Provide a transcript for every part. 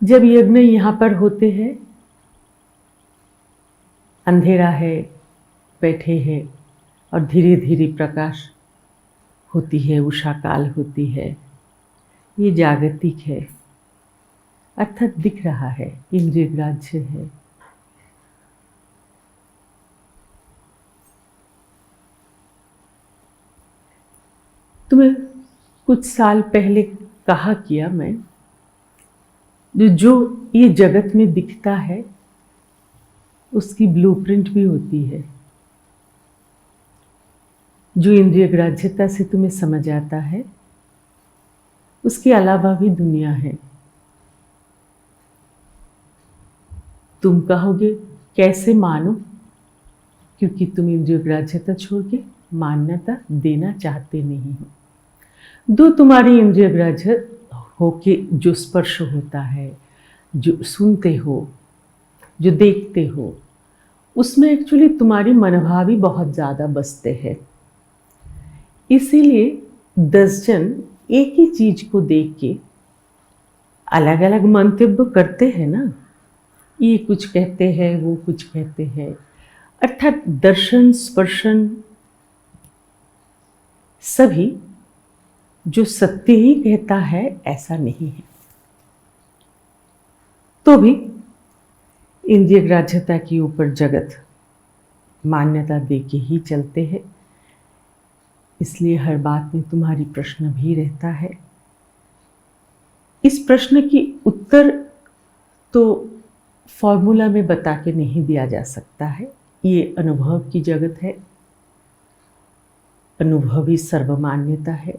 जब यज्ञ यहाँ पर होते हैं, अंधेरा है, बैठे हैं और धीरे धीरे प्रकाश होती है, उषा काल होती है, ये जागतिक है, अर्थात दिख रहा है, इंद्रिय ग्राह्य है। तुम्हें कुछ साल पहले कहा किया मैं, जो ये जगत में दिखता है उसकी ब्लूप्रिंट भी होती है। जो इंद्रिय ग्राह्यता से तुम्हें समझ आता है उसके अलावा भी दुनिया है। तुम कहोगे कैसे मानो, क्योंकि तुम इंद्रिय ग्राह्यता छोड़ के मान्यता देना चाहते नहीं हो। दो तुम्हारी इंद्रिय ग्राह्य होके जो स्पर्श होता है, जो सुनते हो, जो देखते हो, उसमें एक्चुअली तुम्हारी मनोभाव ही बहुत ज़्यादा बसते हैं। इसीलिए 10 जन एक ही चीज को देख के अलग अलग मंतव्य करते हैं ना, ये कुछ कहते हैं, वो कुछ कहते हैं, अर्थात दर्शन स्पर्शन सभी जो सत्य ही कहता है ऐसा नहीं है। तो भी इंद्रिय ग्राह्यता के ऊपर जगत मान्यता दे के ही चलते हैं। इसलिए हर बात में तुम्हारी प्रश्न भी रहता है। इस प्रश्न की उत्तर तो फॉर्मूला में बता के नहीं दिया जा सकता है। ये अनुभव की जगत है, अनुभवी सर्वमान्यता है।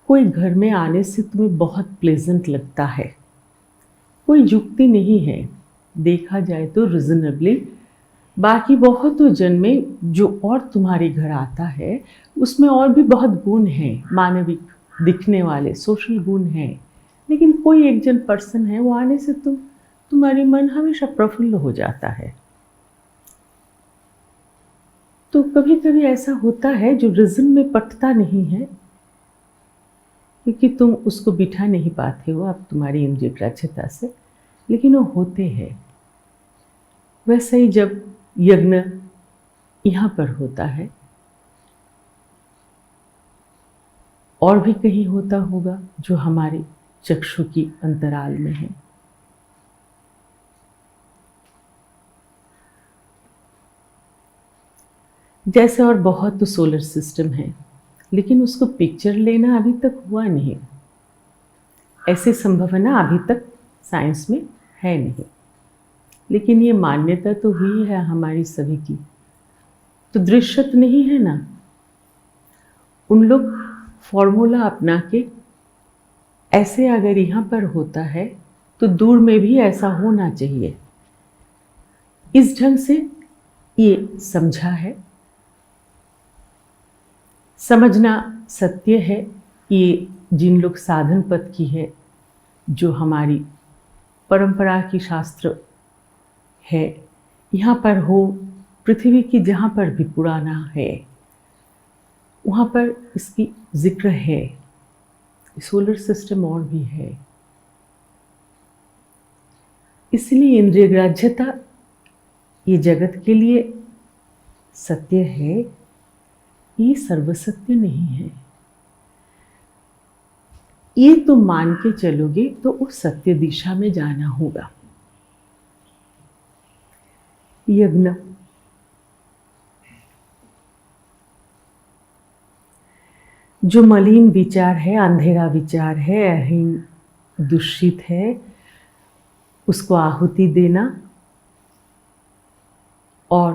कोई घर में आने से तुम्हें बहुत प्लेजेंट लगता है, कोई युक्ति नहीं है, देखा जाए तो रिजनेबली। बाकी बहुत जन में जो और तुम्हारे घर आता है उसमें और भी बहुत गुण हैं, मानविक दिखने वाले सोशल गुण हैं, लेकिन कोई एक जन पर्सन है वो आने से तुम्हारी मन हमेशा प्रफुल्ल हो जाता है। तो कभी कभी ऐसा होता है जो रिजन में पटता नहीं है, क्योंकि तुम उसको बिठा नहीं पाते हो अब तुम्हारी इंद्रिय ग्राह्यता से, लेकिन वो होते हैं। वैसे ही जब यज्ञ यहाँ पर होता है, और भी कहीं होता होगा जो हमारे चक्षु की अंतराल में है। जैसे और बहुत तो सोलर सिस्टम है, लेकिन उसको पिक्चर लेना अभी तक हुआ नहीं। ऐसी संभावना अभी तक साइंस में है नहीं, लेकिन ये मान्यता तो हुई है हमारी सभी की। तो दृश्य तो नहीं है ना। उन लोग फॉर्मूला अपना के ऐसे अगर यहाँ पर होता है तो दूर में भी ऐसा होना चाहिए, इस ढंग से ये समझा है। समझना सत्य है। ये जिन लोग साधन पथ की है, जो हमारी परंपरा की शास्त्र है, यहाँ पर हो, पृथ्वी की जहाँ पर भी पुराना है वहाँ पर इसकी जिक्र है। सोलर सिस्टम और भी है। इसलिए इंद्रिय ग्राह्यता ये जगत के लिए सत्य है, ये सर्वसत्य नहीं है। ये तुम मान के चलोगे तो उस सत्य दिशा में जाना होगा। यज्ञ जो मलिन विचार है, अंधेरा विचार है, अहीन दूषित है, उसको आहुति देना और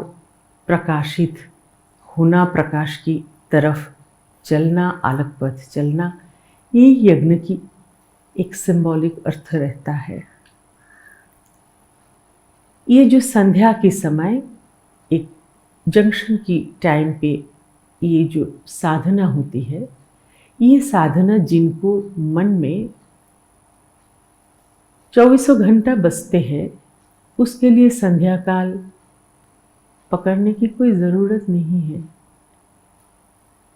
प्रकाशित होना, प्रकाश की तरफ चलना, अलग पथ चलना, ये यज्ञ की एक सिंबॉलिक अर्थ रहता है। ये जो संध्या के समय एक जंक्शन की टाइम पे ये जो साधना होती है, ये साधना जिनको मन में 24 घंटा बसते हैं, उसके लिए संध्या काल पकड़ने की कोई ज़रूरत नहीं है।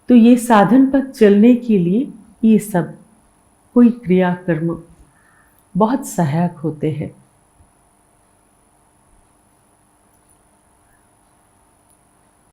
तो ये साधन पर चलने के लिए ये सब कोई क्रियाकर्म बहुत सहायक होते हैं।